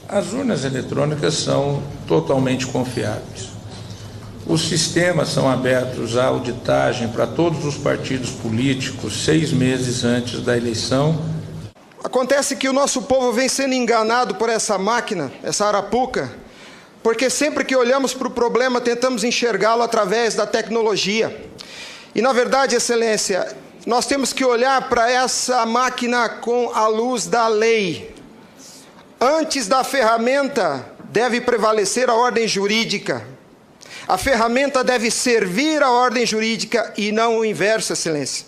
As urnas eletrônicas são totalmente confiáveis. Os sistemas são abertos à auditagem para todos os partidos políticos 6 meses antes da eleição. Acontece que o nosso povo vem sendo enganado por essa máquina, essa arapuca, porque sempre que olhamos para o problema tentamos enxergá-lo através da tecnologia. E na verdade, Excelência, nós temos que olhar para essa máquina com a luz da lei. Antes da ferramenta deve prevalecer a ordem jurídica. A ferramenta deve servir a ordem jurídica e não o inverso, Excelência.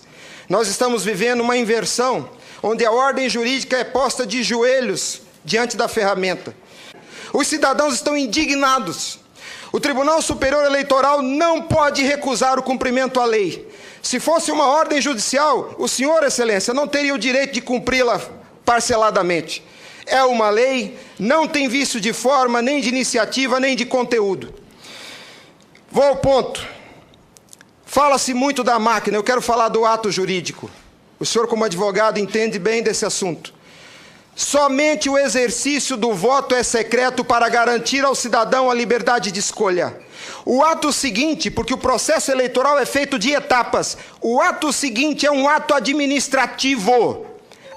Nós estamos vivendo uma inversão, onde a ordem jurídica é posta de joelhos diante da ferramenta. Os cidadãos estão indignados. O Tribunal Superior Eleitoral não pode recusar o cumprimento à lei. Se fosse uma ordem judicial, o senhor, Excelência, não teria o direito de cumpri-la parceladamente. É uma lei, não tem vício de forma, nem de iniciativa, nem de conteúdo. Vou ao ponto. Fala-se muito da máquina, eu quero falar do ato jurídico. O senhor, como advogado, entende bem desse assunto. Somente o exercício do voto é secreto para garantir ao cidadão a liberdade de escolha. O ato seguinte, porque o processo eleitoral é feito de etapas, o ato seguinte é um ato administrativo.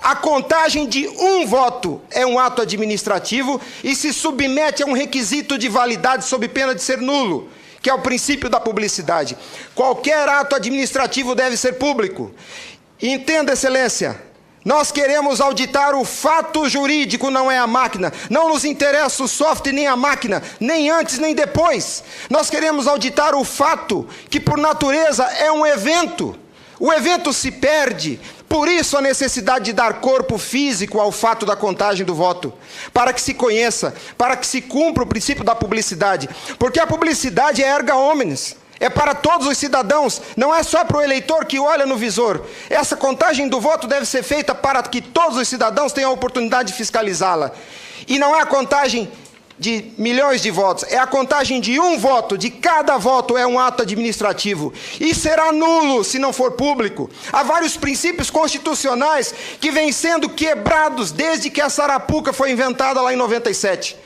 A contagem de um voto é um ato administrativo e se submete a um requisito de validade sob pena de ser nulo, que é o princípio da publicidade. Qualquer ato administrativo deve ser público. Entenda, Excelência, nós queremos auditar o fato jurídico, não é a máquina. Não nos interessa o software nem a máquina, nem antes nem depois. Nós queremos auditar o fato, que por natureza é um evento. O evento se perde, por isso a necessidade de dar corpo físico ao fato da contagem do voto, para que se conheça, para que se cumpra o princípio da publicidade, porque a publicidade é erga omnes. É para todos os cidadãos, não é só para o eleitor que olha no visor. Essa contagem do voto deve ser feita para que todos os cidadãos tenham a oportunidade de fiscalizá-la. E não é a contagem de milhões de votos, é a contagem de um voto, de cada voto é um ato administrativo. E será nulo se não for público. Há vários princípios constitucionais que vêm sendo quebrados desde que essa arapuca foi inventada lá em 97.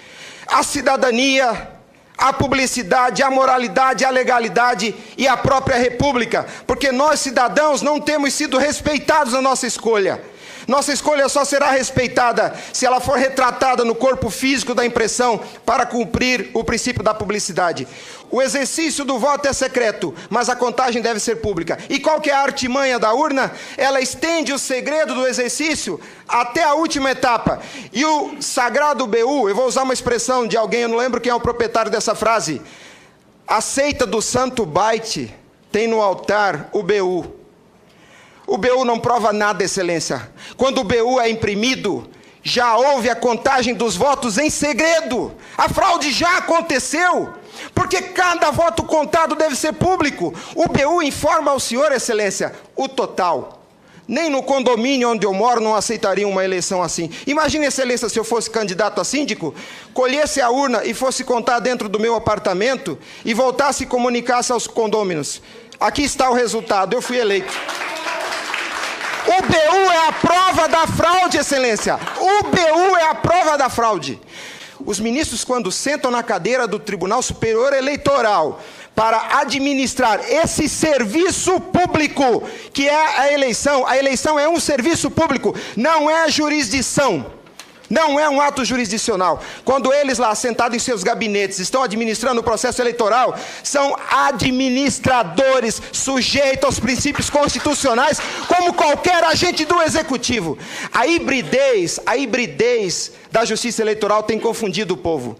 A cidadania, a publicidade, a moralidade, a legalidade e a própria república, porque nós cidadãos não temos sido respeitados na nossa escolha. Nossa escolha só será respeitada se ela for retratada no corpo físico da impressão para cumprir o princípio da publicidade. O exercício do voto é secreto, mas a contagem deve ser pública. E qual que é a artimanha da urna? Ela estende o segredo do exercício até a última etapa. E o sagrado BU, eu vou usar uma expressão de alguém, eu não lembro quem é o proprietário dessa frase. A seita do santo byte tem no altar o BU. O BU não prova nada, Excelência. Quando o BU é imprimido, já houve a contagem dos votos em segredo. A fraude já aconteceu, porque cada voto contado deve ser público. O BU informa ao senhor, Excelência, o total. Nem no condomínio onde eu moro não aceitaria uma eleição assim. Imagine, Excelência, se eu fosse candidato a síndico, colhesse a urna e fosse contar dentro do meu apartamento e voltasse e comunicasse aos condôminos. Aqui está o resultado, eu fui eleito. O BU é a prova da fraude, Excelência. O BU é a prova da fraude. Os ministros, quando sentam na cadeira do Tribunal Superior Eleitoral para administrar esse serviço público, que é a eleição é um serviço público, não é jurisdição. Não é um ato jurisdicional. Quando eles lá, sentados em seus gabinetes, estão administrando o processo eleitoral, são administradores sujeitos aos princípios constitucionais, como qualquer agente do executivo. A hibridez da justiça eleitoral tem confundido o povo.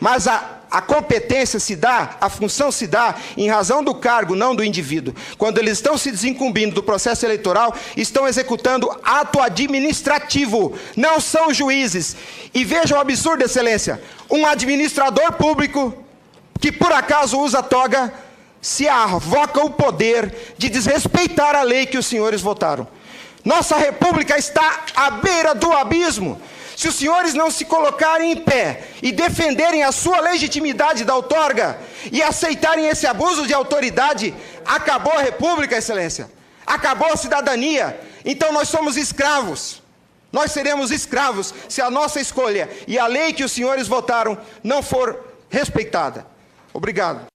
Mas a competência se dá, a função se dá em razão do cargo, não do indivíduo. Quando eles estão se desincumbindo do processo eleitoral, estão executando ato administrativo, não são juízes. E veja o absurdo, Excelência, um administrador público que por acaso usa toga, se arvoca o poder de desrespeitar a lei que os senhores votaram. Nossa república está à beira do abismo. Se os senhores não se colocarem em pé e defenderem a sua legitimidade da outorga e aceitarem esse abuso de autoridade, acabou a república, Excelência. Acabou a cidadania. Então nós somos escravos. Nós seremos escravos se a nossa escolha e a lei que os senhores votaram não for respeitada. Obrigado.